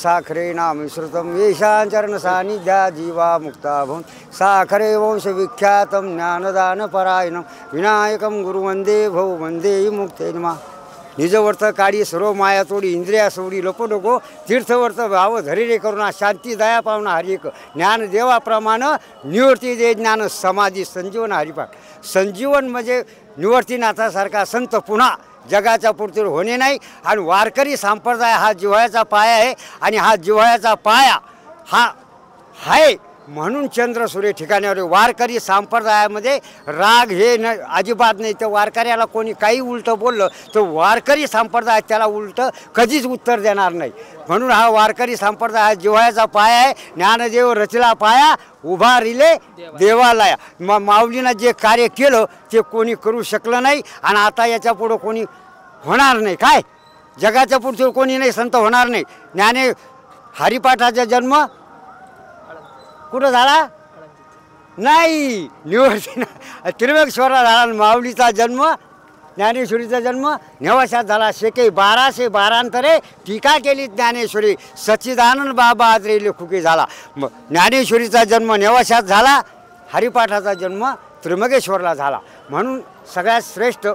साखरे नामिश्रुतं येषां चरण सान्निध्या जीवा मुक्ता भवन् साखरे वंश विख्यातं ज्ञानदानपरायणं विनायकं गुरुवंदे भव वंदे मुक्ते नमः निजवर्त काढी सर्व माया तोडी इंद्रिया सोडी लोको नको तीर्थवर्त भाव धरिरे करुणा शांती दया पावना हरिक ज्ञान देवाप्रमाणे निवृत्ती दे ज्ञान समाधी संजीवन हरिपाठ संजीवन म्हणजे निवर्तीनाथासारखा संत पुन्हा जगाच्या पुढतील होणे नाही आणि वारकरी संप्रदाय हा जिव्हाळ्याचा पाया आहे आणि हा जिव्हाळ्याचा पाया हा आहे म्हणून चंद्रसूर्य ठिकाणावर वारकरी संप्रदायामध्ये राग हे न अजिबात नाही तर वारकऱ्याला कोणी काही उलटं बोललं तर वारकरी संप्रदाय त्याला उलटं कधीच उत्तर देणार नाही म्हणून हा वारकरी संप्रदाय हा जिव्हाळ्याचा पाया आहे ज्ञानदेव रचला पाया उभारिले देवालया माऊलीनं जे कार्य केलं ते कोणी करू शकलं नाही आणि आता याच्या पुढं कोणी होणार नाही काय जगाच्या पुढचं कोणी नाही संत होणार नाही ज्ञाने हरिपाठाचा जन्म कुठं झाला नाही निवर्ती त्र्यंबकेश्वरला झाला माऊलीचा जन्म ज्ञानेश्वरीचा जन्म नेवाशात झाला शेके 1212 टीका केली ज्ञानेश्वरी सच्चिदानंद बाबा आत्रे लेखुकी झाला ज्ञानेश्वरीचा जन्म नेवाशात झाला हरिपाठाचा जन्म त्र्यंबकेश्वरला झाला म्हणून सगळ्यात श्रेष्ठ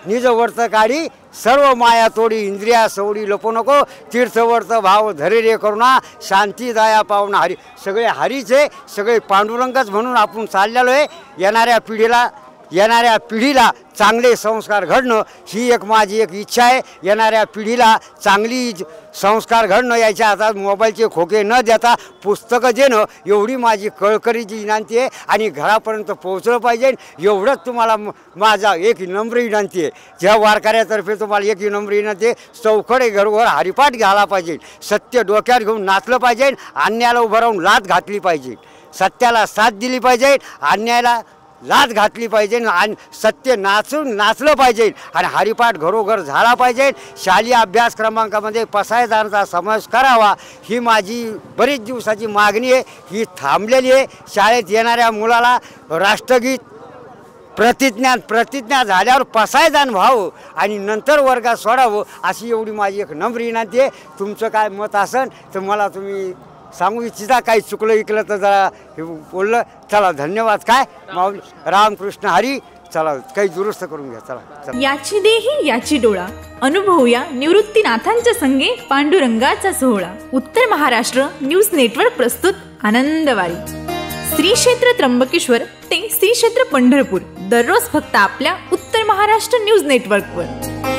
निजवर्त काढी सर्व माया तोडी इंद्रिया सोडी लपू नको तीर्थवर्त भाव धैर्य करुणा शांती दया पावना हरी सगळे हरीचे सगळे पांडुरंगच म्हणून आपण चाललेलो आहे येणाऱ्या पिढीला चांगले संस्कार घडणं ही एक माझी एक इच्छा आहे येणाऱ्या पिढीला चांगली संस्कार घडणं याच्या हातात मोबाईलचे खोके न देता पुस्तकं देणं एवढी माझी कळकळीची विनंती आहे आणि घरापर्यंत पोहोचलं पाहिजे एवढंच तुम्हाला माझा एक नम्र विनंती आहे ज्या वारकऱ्यातर्फे तुम्हाला एक नम्र विनंती आहे चौकडे घरोघर हरिपाठ घ्यायला पाहिजे सत्य डोक्यात घेऊन नाचलं पाहिजे अन्यायाला उभं राहून लाथ घातली पाहिजे सत्याला साथ दिली पाहिजे अन्यायाला लाथ घातली पाहिजे आणि सत्य नाचलं पाहिजे आणि हरिपाठ घरोघर झाला पाहिजे शालेय अभ्यासक्रमांकामध्ये पसायदानाचा समावेश करावा ही माझी बरीच दिवसाची मागणी आहे ही थांबलेली आहे शाळेत येणाऱ्या मुलाला राष्ट्रगीत प्रतिज्ञा झाल्यावर पसायदान व्हावं आणि नंतर वर्गात सोडावं अशी एवढी माझी एक नम्र विनंती आहे तुमचं काय मत असेल तर मला तुम्ही सांगू इच्छिता काही चुकलं इकलं तर जरा हे बोललं चला धन्यवाद काय माऊली रामकृष्ण हरी चला काही दुरुस्त करून घ्या चला याची देही याची डोळा अनुभवूया निवृत्तीनाथांच्या संगे पांडुरंगाचा सोहळा उत्तर महाराष्ट्र न्यूज नेटवर्क प्रस्तुत आनंदवारी श्री क्षेत्र त्र्यंबकेश्वर ते श्री क्षेत्र पंढरपूर दररोज फक्त आपल्या उत्तर महाराष्ट्र न्यूज नेटवर्कवर